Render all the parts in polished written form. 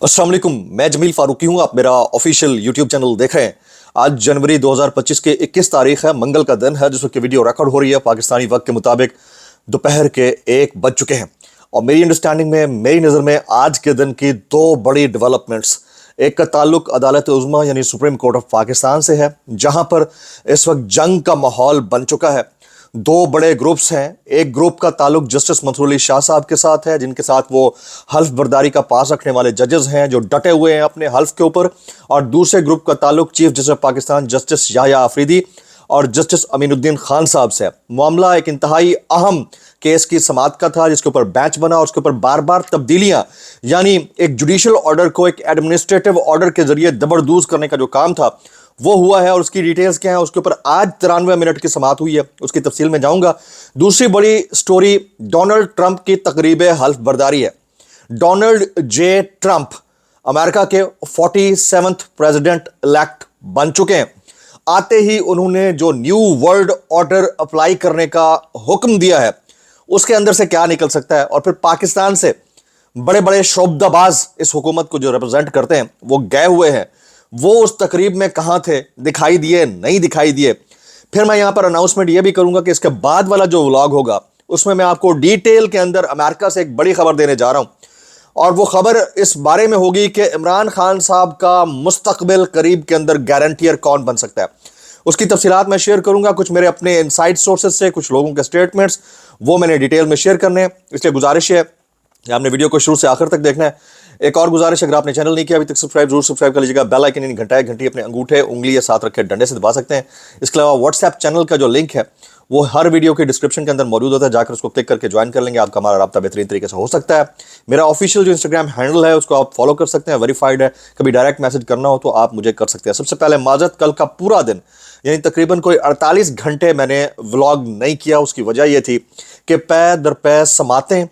अस्सलाम वालेकुम, मैं जमील फारूकी हूँ। आप मेरा ऑफिशियल यूट्यूब चैनल देख रहे हैं। आज जनवरी 2025 के 21 तारीख है, मंगल का दिन है, जिस वक्त वीडियो रिकॉर्ड हो रही है पाकिस्तानी वक्त के मुताबिक दोपहर के 1 बज चुके हैं। और मेरी अंडरस्टैंडिंग में, मेरी नज़र में आज के दिन की दो बड़ी डेवलपमेंट्स, एक का ताल्लुक अदालत उज़्मा यानी सुप्रीम कोर्ट ऑफ पाकिस्तान से है, जहां पर इस वक्त जंग का माहौल बन चुका है। दो बड़े ग्रुप्स हैं। एक ग्रुप का ताल्लुक जस्टिस मंसूर अली शाह साहब के साथ है, जिनके साथ वो हल्फ बर्दारी का पास रखने वाले जजेस हैं जो डटे हुए हैं अपने हल्फ के ऊपर। और दूसरे ग्रुप का ताल्लुक chief justice of Pakistan justice Yahya Afridi और जस्टिस अमीनुद्दीन खान साहब से है। मामला एक इंतहाई अहम केस की समाअत का था, जिसके ऊपर बेंच बना और उसके ऊपर बार बार तब्दीलियां, यानी एक जुडिशियल ऑर्डर को एक एडमिनिस्ट्रेटिव ऑर्डर के जरिए दबरदूज करने का जो काम था वो हुआ है। और उसकी डिटेल्स क्या है, उसके ऊपर आज 93 मिनट की समाअत हुई है, उसकी तफसील में जाऊंगा। दूसरी बड़ी स्टोरी डोनाल्ड ट्रंप की तकरीब हल्फ बर्दारी है। डोनाल्ड जे ट्रंप अमेरिका के 47th प्रेसिडेंट इलेक्ट बन चुके हैं। आते ही उन्होंने जो न्यू वर्ल्ड ऑर्डर अप्लाई करने का हुक्म दिया है, उसके अंदर से क्या निकल सकता है। और फिर पाकिस्तान से बड़े बड़े शोबदाबाज इस हुकूमत को जो रिप्रेजेंट करते हैं वो गए हुए हैं, वो उस तकरीब में कहां थे, दिखाई दिए नहीं दिखाई दिए। फिर मैं यहां पर अनाउंसमेंट यह भी करूंगा कि इसके बाद वाला जो व्लॉग होगा उसमें मैं आपको डिटेल के अंदर अमेरिका से एक बड़ी खबर देने जा रहा हूं। और वो खबर इस बारे में होगी कि इमरान खान साहब का मुस्तकबिल करीब के अंदर गारंटियर कौन बन सकता है। उसकी तफसीलात मैं शेयर करूंगा, कुछ मेरे अपने इनसाइड सोर्सेज से, कुछ लोगों के स्टेटमेंट्स, वो मैंने डिटेल में शेयर करने हैं। इसलिए गुजारिश है कि आपने वीडियो को शुरू से आखिर तक देखना है। एक और गुजारिश, अगर आपने चैनल नहीं किया अभी तक सब्सक्राइब जरूर सब्सक्राइब कर लीजिएगा। बेल आइकन यानी घंटी अपने अंगूठे उंगली या साथ रखे डंडे से दबा सकते हैं। इसके अलावा व्हाट्सएप चैनल का जो लिंक है वो हर वीडियो के डिस्क्रिप्शन के अंदर मौजूद होता है, जाकर उसको क्लिक करके ज्वाइन कर लेंगे। आपका हमारा राब्ता बेहतरीन तरीके से हो सकता है। मेरा ऑफिशियल जो इंस्टाग्राम हैंडल है उसको आप फॉलो कर सकते हैं, वेरीफाइड है। कभी डायरेक्ट मैसेज करना हो तो आप मुझे कर सकते हैं। सबसे पहले माजरत, कल का पूरा दिन यानी तकरीबन कोई 48 घंटे मैंने व्लॉग नहीं किया। उसकी वजह यह थी कि पै दर पै समातें,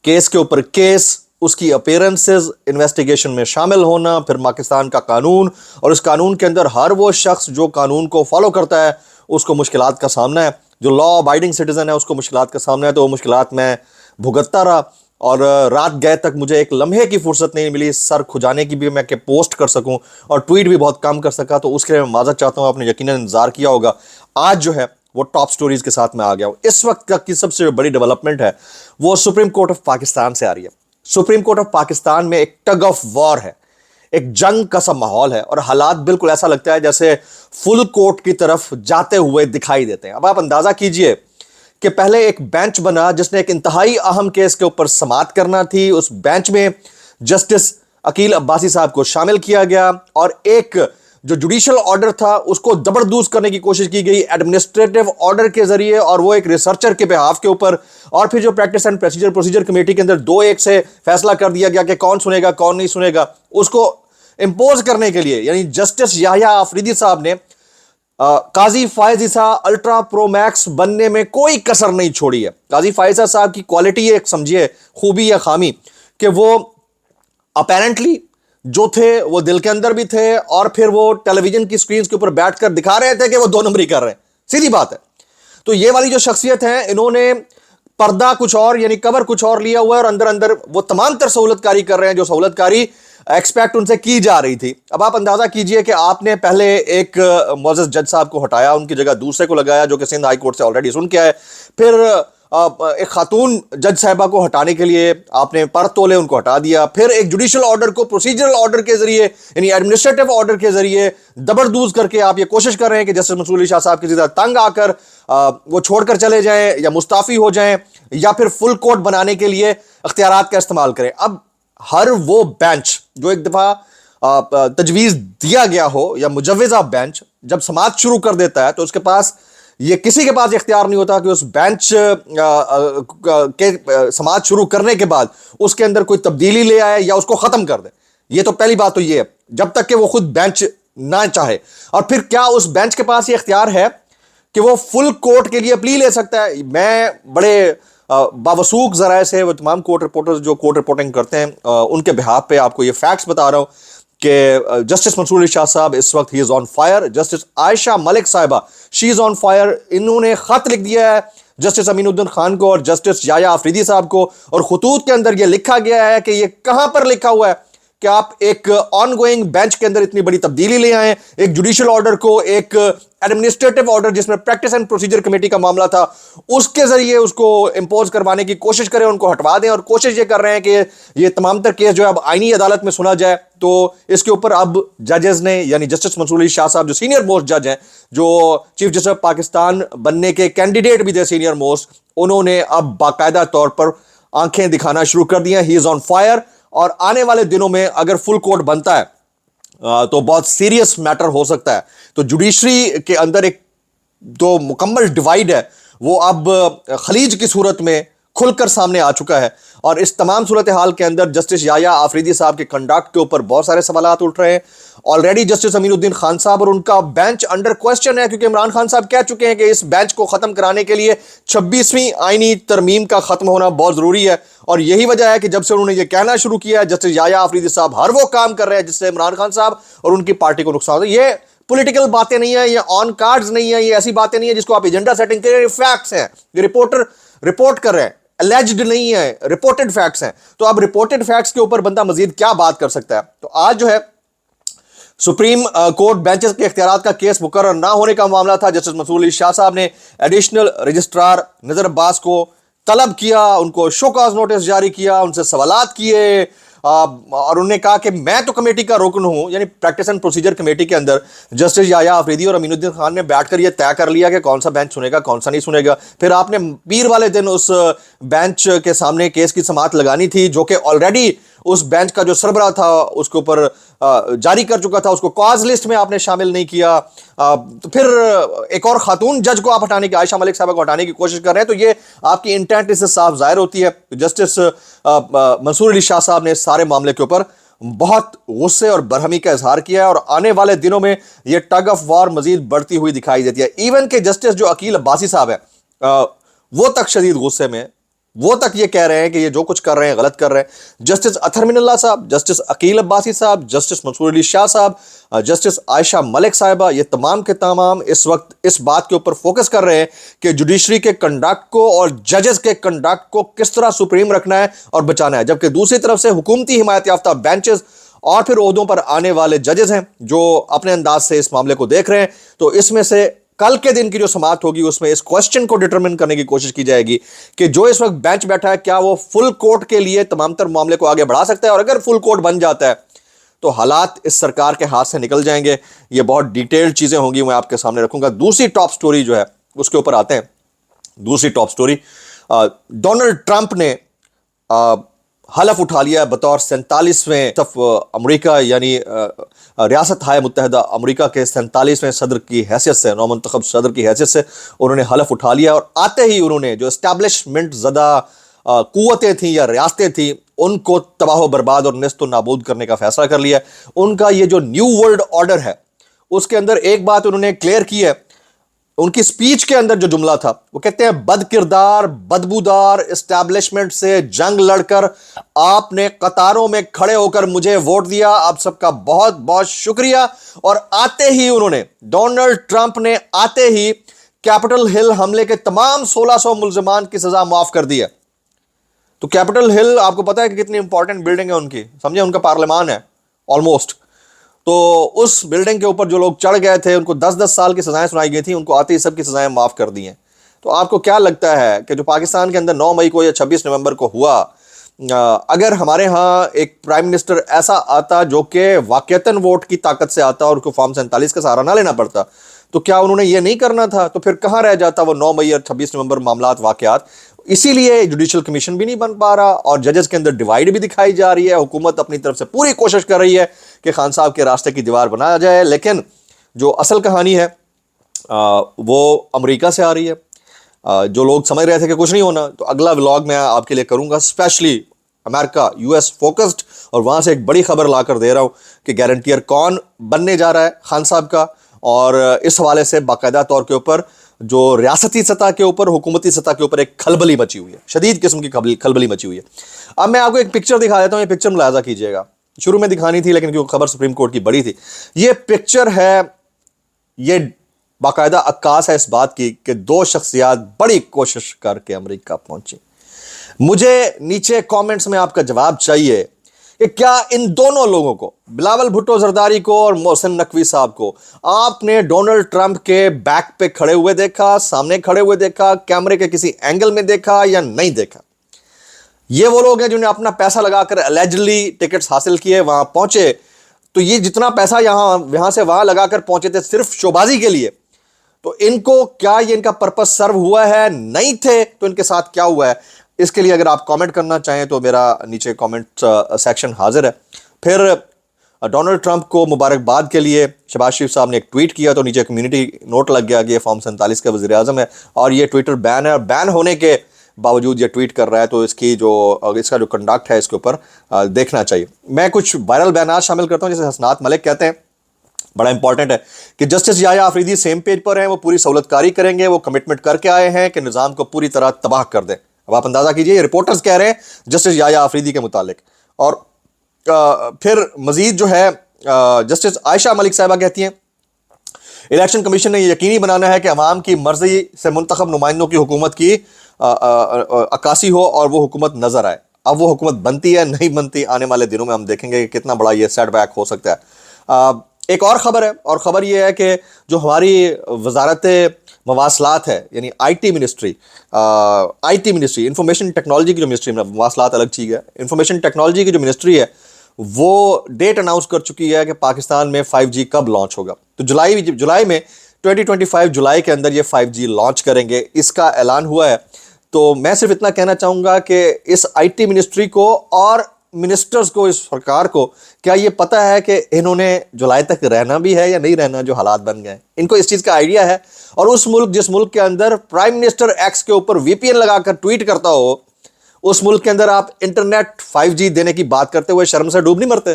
केस के ऊपर केस, उसकी अपीयरेंसेस, इन्वेस्टिगेशन में शामिल होना, फिर पाकिस्तान का कानून, और इस कानून के अंदर हर वो शख्स जो कानून को फॉलो करता है उसको मुश्किलात का सामना है। जो लॉ अबाइडिंग सिटीजन है उसको मुश्किलात का सामना है। तो वो मुश्किलात में भुगतता रहा और रात गए तक मुझे एक लम्हे की फुर्सत नहीं मिली सर खुजाने की भी, मैं कि पोस्ट कर सकूं, और ट्वीट भी बहुत कम कर सका। तो उसके लिए मैं माजरत चाहता हूं। आपने यकीनन इंतजार किया होगा, आज जो है वो टॉप स्टोरीज के साथ में आ गया हूं। इस वक्त तक की सबसे बड़ी डेवलपमेंट है वो सुप्रीम कोर्ट ऑफ पाकिस्तान से आ रही है। सुप्रीम कोर्ट ऑफ पाकिस्तान में एक टग ऑफ वॉर है, एक जंग का सा माहौल है, और हालात बिल्कुल ऐसा लगता है जैसे फुल कोर्ट की तरफ जाते हुए दिखाई देते हैं। अब आप अंदाजा कीजिए कि पहले एक बेंच बना जिसने एक इंतहाई अहम केस के ऊपर समाअत करना थी। उस बेंच में जस्टिस अकील अब्बासी साहब को शामिल किया गया और एक जो जुडिशियल ऑर्डर था उसको जबरदूज करने की कोशिश की गई एडमिनिस्ट्रेटिव ऑर्डर के जरिए, और वो एक रिसर्चर के बिहाफ के ऊपर। और फिर जो प्रैक्टिस एंड प्रोसीजर कमेटी के अंदर 2-1 से फैसला कर दिया गया कि कौन सुनेगा कौन नहीं सुनेगा, उसको इंपोज करने के लिए यानी जस्टिस याह्या आफरीदी साहब ने काजी फायज ईसा अल्ट्रा प्रो मैक्स बनने में कोई कसर नहीं छोड़ी है। काजी फायज ईसा साहब की क्वालिटी एक समझिए, खूबी या खामी, कि वो अपेरेंटली जो थे वो दिल के अंदर भी थे, और फिर वो टेलीविजन की स्क्रीन के ऊपर बैठकर दिखा रहे थे कि वो 2 नंबरी कर रहे हैं। सीधी बात है। तो ये वाली जो शख्सियत है, इन्होंने पर्दा कुछ और यानी कवर कुछ और लिया हुआ है, और अंदर अंदर वो तमाम तर सहूलतकारी कर रहे हैं जो सहूलतकारी एक्सपेक्ट उनसे की जा रही थी। अब आप अंदाजा कीजिए कि आपने पहले एक मोअज़्ज़ज़ जज साहब को हटाया, उनकी जगह दूसरे को लगाया जो कि सिंध हाई कोर्ट से ऑलरेडी सुन के आए। फिर एक खातून जज साहिबा को हटाने के लिए आपने पर तोले उनको हटा दिया। फिर एक जुडिशियल ऑर्डर को प्रोसीजरल ऑर्डर के जरिए यानी एडमिनिस्ट्रेटिव ऑर्डर के जरिए दबरदूज करके आप ये कोशिश कर रहे हैं कि जस्टिस मंसूर अली शाह साहब की ज़्यादा तंग आकर वो छोड़कर चले जाएं या मुस्ताफ़ी हो जाएं, या फिर फुल कोर्ट बनाने के लिए अख्तियारात का इस्तेमाल करें। अब हर वो बेंच जो एक दफ़ा तजवीज़ दिया गया हो या मुजव्वज़ा बेंच जब समाअत शुरू कर देता है तो उसके पास ये किसी के पास इख्तियार नहीं होता कि उस बेंच के समाअत शुरू करने के बाद उसके अंदर कोई तब्दीली ले आए या उसको ख़त्म कर दे। ये तो पहली बात तो ये है, जब तक कि वो खुद बेंच ना चाहे। और फिर क्या उस बेंच के पास ये इख्तियार है कि वो फुल कोर्ट के लिए प्ली ले सकता है? मैं बड़े बावसूख ज़राए से वो तमाम कोर्ट रिपोर्टर्स जो कोर्ट रिपोर्टिंग करते हैं उनके बिहाफ पे आपको ये फैक्ट्स बता रहा हूँ कि जस्टिस मंसूर अली शाह साहब इस वक्त he is on fire. Justice Ayesha Malik साहिबा, शी इज़ ऑन फायर। इन्होंने ख़त लिख दिया है जस्टिस अमीनुद्दीन खान को और जस्टिस याह्या आफरीदी साहब को, और खतूत के अंदर ये लिखा गया है कि ये कहाँ पर लिखा हुआ है कि आप एक ऑन गोइंग बेंच के अंदर इतनी बड़ी तब्दीली ले आए, एक जुडिशियल ऑर्डर को एक एडमिनिस्ट्रेटिव ऑर्डर जिसमें प्रैक्टिस एंड प्रोसीजर कमेटी का मामला था उसके जरिए उसको इंपोज करवाने की कोशिश करें, उनको हटवा दें। और कोशिश ये कर रहे हैं कि ये तमाम तर केस जो है अब आईनी अदालत में सुना जाए। तो इसके ऊपर अब जजेस ने, यानी जस्टिस मंसूर अली शाह साहब जो सीनियर मोस्ट जज हैं, जो चीफ जस्टिस ऑफ पाकिस्तान बनने के कैंडिडेट भी थे सीनियर मोस्ट, उन्होंने अब बाकायदा तौर पर आंखें दिखाना शुरू कर दी हैं। He is on fire. और आने वाले दिनों में अगर फुल कोर्ट बनता है तो बहुत सीरियस मैटर हो सकता है। तो जुडिशरी के अंदर एक जो मुकम्मल डिवाइड है वो अब खलीज की सूरत में खुलकर सामने आ चुका है। और इस तमाम सूरत हाल के अंदर जस्टिस याया आफरीदी साहब के कंडक्ट के ऊपर बहुत सारे सवालात उठ रहे हैं। ऑलरेडी जस्टिस अमीनुद्दीन खान साहब और उनका बेंच अंडर क्वेश्चन है, क्योंकि इमरान खान साहब कह चुके हैं कि इस बेंच को खत्म कराने के लिए 26वीं आईनी तरमीम का खत्म होना बहुत जरूरी है। और यही वजह है कि जब से उन्होंने ये कहना शुरू किया है, जस्टिस याया आफरीदी साहब हर वो काम कर रहे हैं जिससे इमरान खान साहब और उनकी पार्टी को नुकसान हो। ये पॉलिटिकल बातें नहीं है, ये ऑन कार्ड्स नहीं है, ये ऐसी बातें नहीं है जिसको आप एजेंडा सेटिंग करें। फैक्ट्स हैं, ये रिपोर्टर रिपोर्ट कर रहे हैं, एलिज्ड नहीं है, रिपोर्टेड फैक्ट्स हैं। तो अब रिपोर्टेड फैक्ट्स के ऊपर बंदा मजीद क्या बात कर सकता है। तो आज जो है सुप्रीम कोर्ट बेंचेस के इख्तियारात का केस मुकर्रर ना होने का मामला था। जस्टिस मंसूर अली शाह साहब ने एडिशनल रजिस्ट्रार नजर अब्बास को तलब किया, उनको शो कॉज नोटिस जारी किया, उनसे सवालात किए और उन्होंने कहा कि मैं तो कमेटी का रुकन हूं, यानी प्रैक्टिस एंड प्रोसीजर कमेटी के अंदर जस्टिस याया आफरीदी और अमीनुद्दीन खान ने बैठकर यह तय कर लिया कि कौन सा बेंच सुनेगा कौन सा नहीं सुनेगा। फिर आपने पीर वाले दिन उस बेंच के सामने केस की समाअत लगानी थी, जो कि ऑलरेडी उस बेंच का जो सरबराह था उसके ऊपर जारी कर चुका था, उसको कॉज लिस्ट में आपने शामिल नहीं किया। तो फिर एक और खातून जज को आप हटाने की, आयशा मलिक साहब को हटाने की कोशिश कर रहे हैं। तो ये आपकी इंटेंट इससे साफ जाहिर होती है। जस्टिस मंसूर अली शाह साहब ने सारे मामले के ऊपर बहुत गुस्से और बरहमी का इजहार किया है और आने वाले दिनों में यह टग ऑफ वॉर मजीद बढ़ती हुई दिखाई देती है। इवन के जस्टिस जो अकील अब्बासी साहब है वो तक शदीद गुस्से में, वो तक ये कह रहे हैं कि ये जो कुछ कर रहे हैं गलत कर रहे हैं। जस्टिस अतहर मिनल्ला साहब, जस्टिस अकील अब्बासी साहब, जस्टिस मंसूर अली शाह साहब, जस्टिस आयशा मलिक साहिबा, ये तमाम के तमाम इस वक्त इस बात के ऊपर फोकस कर रहे हैं कि जुडिशरी के कंडक्ट को और जजेस के कंडक्ट को किस तरह सुप्रीम रखना है और बचाना है। जबकि दूसरी तरफ से हुकूमती हिमायत याफ्ता बेंचेस और फिर ओहदों पर आने वाले जजेस हैं जो अपने अंदाज से इस मामले को देख रहे हैं। तो इसमें से कल के दिन की जो समाअत होगी उसमें इस क्वेश्चन को डिटरमिन करने की कोशिश की जाएगी कि जो इस वक्त बेंच बैठा है क्या वो फुल कोर्ट के लिए तमाम तर मामले को आगे बढ़ा सकता है। और अगर फुल कोर्ट बन जाता है तो हालात इस सरकार के हाथ से निकल जाएंगे। ये बहुत डिटेल्ड चीजें होंगी, मैं आपके सामने रखूंगा। दूसरी टॉप स्टोरी जो है उसके ऊपर आते हैं। दूसरी टॉप स्टोरी, डोनाल्ड ट्रंप ने हलफ उठा लिया बतौर 47वें अमेरिका, यानी रियासत हाय मुत्तहदा अमेरिका के 47वें सदर की हैसियत से, नौमंतखब सदर की हैसियत से उन्होंने हलफ उठा लिया। और आते ही उन्होंने जो एस्टैब्लिशमेंट ज़दा कुव्वतें थी या रियासतें थी उनको तबाह बर्बाद और नेस्त नाबूद करने का फैसला कर लिया। उनका ये जो न्यू वर्ल्ड ऑर्डर है उसके अंदर एक बात उन्होंने क्लियर की है। उनकी स्पीच के अंदर जो जुमला था वो कहते हैं, बद किरदार बदबूदार एस्टैब्लिशमेंट से जंग लड़कर आपने कतारों में खड़े होकर मुझे वोट दिया, आप सबका बहुत बहुत शुक्रिया। और आते ही उन्होंने, डोनाल्ड ट्रंप ने आते ही कैपिटल हिल हमले के तमाम 1600 मुल्जिमान की सजा माफ कर दी है। तो कैपिटल हिल आपको पता है कि कितनी इंपॉर्टेंट बिल्डिंग है उनकी, समझे, उनका पार्लियामान है ऑलमोस्ट। तो उस बिल्डिंग के ऊपर जो लोग चढ़ गए थे उनको 10-10 साल की सजाएं सुनाई गई थी, उनको आते ही सबकी सजाएं माफ कर दी हैं। तो आपको क्या लगता है कि जो पाकिस्तान के अंदर 9 मई को या 26 नवंबर को हुआ, अगर हमारे यहाँ एक प्राइम मिनिस्टर ऐसा आता जो कि वाकईतन वोट की ताकत से आता और उसको फॉर्म 47 का सहारा ना लेना पड़ता, तो क्या उन्होंने ये नहीं करना था? तो फिर कहाँ रह जाता वो 9 मई और 26 नवंबर मामलात वाकयात? इसीलिए जुडिशियल कमीशन भी नहीं बन पा रहा और जजेस के अंदर डिवाइड भी दिखाई जा रही है। हुकूमत अपनी तरफ से पूरी कोशिश कर रही है कि खान साहब के रास्ते की दीवार बनाया जाए, लेकिन जो असल कहानी है वो अमेरिका से आ रही है। जो लोग समझ रहे थे कि कुछ नहीं होना, तो अगला व्लॉग मैं आपके लिए करूंगा स्पेशली अमेरिका यूएस फोकस्ड, और वहां से एक बड़ी खबर लाकर दे रहा हूं कि गारंटियर कौन बनने जा रहा है खान साहब का। और इस हवाले से बाकायदा तौर के ऊपर जो रियासती सतह के ऊपर, हुकूमती सतह के ऊपर एक खलबली मची हुई है, शदीद किस्म की खलबली मची हुई है। अब मैं आपको एक पिक्चर दिखा देता हूं, ये पिक्चर मुलाजा कीजिएगा। शुरू में दिखानी थी लेकिन क्योंकि खबर सुप्रीम कोर्ट की बड़ी थी। ये पिक्चर है, ये बाकायदा अक्कास है इस बात की कि दो शख्सियात बड़ी कोशिश करके अमेरिका पहुंची। मुझे नीचे कमेंट्स में आपका जवाब चाहिए کہ کیا ان دونوں لوگوں کو, بلاول بھٹو زرداری کو اور محسن نقوی صاحب کو, آپ نے ڈونلڈ ٹرمپ کے بیک پہ کھڑے ہوئے دیکھا, سامنے کھڑے ہوئے دیکھا, کیمرے کے کسی اینگل میں دیکھا یا نہیں دیکھا؟ یہ وہ لوگ ہیں جنہوں نے اپنا پیسہ لگا کر الیجلی ٹکٹس حاصل کیے, وہاں پہنچے, تو یہ جتنا پیسہ یہاں سے وہاں لگا کر پہنچے تھے صرف شوبازی کے لیے, تو ان کو کیا یہ ان کا پرپس سرو ہوا ہے؟ نہیں تھے تو ان کے ساتھ کیا ہوا ہے؟ اس کے لیے اگر آپ کامنٹ کرنا چاہیں تو میرا نیچے کامنٹ سیکشن حاضر ہے. پھر ڈونلڈ ٹرمپ کو مبارکباد کے لیے شہباز شریف صاحب نے ایک ٹویٹ کیا, تو نیچے کمیونٹی نوٹ لگ گیا کہ یہ فارم 47 کا وزیر اعظم ہے اور یہ ٹویٹر بین ہے, اور بین ہونے کے باوجود یہ ٹویٹ کر رہا ہے, تو اس کا جو کنڈکٹ ہے اس کے اوپر دیکھنا چاہیے. میں کچھ وائرل بیانات شامل کرتا ہوں, جیسے حسنات ملک کہتے ہیں, بڑا امپورٹنٹ ہے کہ جسٹس یحییٰ آفریدی سیم پیج پر ہیں, وہ پوری سہولت کاری کریں گے, وہ کمٹمنٹ کر کے آئے ہیں کہ نظام کو پوری طرح تباہ کر دیں. اب آپ اندازہ کیجئے, یہ رپورٹرز کہہ رہے ہیں جسٹس یحییٰ آفریدی کے متعلق. اور پھر مزید جو ہے جسٹس عائشہ ملک صاحبہ کہتی ہیں الیکشن کمیشن نے یہ یقینی بنانا ہے کہ عوام کی مرضی سے منتخب نمائندوں کی حکومت کی عکاسی ہو اور وہ حکومت نظر آئے. اب وہ حکومت بنتی ہے نہیں بنتی, آنے والے دنوں میں ہم دیکھیں گے کہ کتنا بڑا یہ سیٹ بیک ہو سکتا ہے. ایک اور خبر ہے, اور خبر یہ ہے کہ جو ہماری وزارت مواصلات ہے, یعنی I T ministry, information technology کی جو منسٹری, مواصلات الگ چیز ہے, انفارمیشن ٹیکنالوجی کی جو منسٹری ہے وہ ڈیٹ اناؤنس کر چکی ہے کہ پاکستان میں 5G کب لانچ ہوگا. تو جولائی میں 2025 جولائی کے اندر یہ 5G لانچ کریں گے, اس کا اعلان ہوا ہے. تو میں صرف اتنا کہنا چاہوں گا کہ اس آئی ٹی منسٹری کو اور منسٹرز کو, اس سرکار کو, کیا یہ پتہ ہے کہ انہوں نے جولائی تک رہنا بھی ہے یا نہیں رہنا جو حالات بن گئے؟ ان کو اس چیز کا آئیڈیا ہے. اور اس ملک جس ملک کے اندر پرائم منسٹر ایکس کے اوپر VPN لگا کر ٹویٹ کرتا ہو, اس ملک کے اندر آپ انٹرنیٹ 5G دینے کی بات کرتے ہوئے شرم سے ڈوب نہیں مرتے؟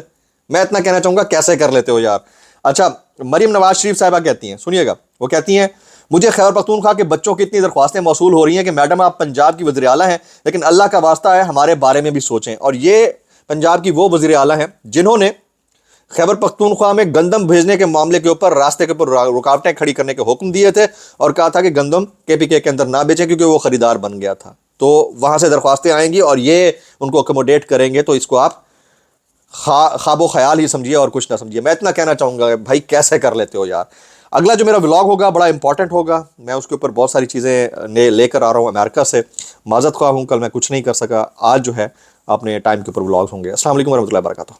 میں اتنا کہنا چاہوں گا کیسے کر لیتے ہو یار. اچھا, مریم نواز شریف صاحبہ کہتی ہیں, سنیے گا, وہ کہتی ہیں مجھے خیبر پختونخوا کے بچوں کی اتنی درخواستیں موصول ہو رہی ہیں کہ میڈم آپ پنجاب کی وزیر اعلیٰ ہیں, لیکن اللہ کا واسطہ ہے ہمارے بارے میں بھی سوچیں. اور یہ پنجاب کی وہ وزیر اعلیٰ ہیں جنہوں نے خیبر پختونخوا میں گندم بھیجنے کے معاملے کے اوپر راستے کے اوپر رکاوٹیں کھڑی کرنے کے حکم دیے تھے, اور کہا تھا کہ گندم KPK کے اندر نہ بیچیں کیونکہ وہ خریدار بن گیا تھا. تو وہاں سے درخواستیں آئیں گی اور یہ ان کو اکوموڈیٹ کریں گے, تو اس کو آپ خواب و خیال ہی سمجھیے اور کچھ نہ سمجھیے. میں اتنا کہنا چاہوں گا بھائی کیسے کر لیتے ہو یار. اگلا جو میرا ولاگ ہوگا بڑا امپورٹنٹ ہوگا, میں اس کے اوپر بہت ساری چیزیں لے کر آ رہا ہوں امریکہ سے. معذرت خواہ ہوں, کل میں کچھ نہیں کر سکا, آج جو ہے اپنے ٹائم کے اوپر ولاگز ہوں گے. السلام علیکم ورحمۃ اللہ وبرکاتہ.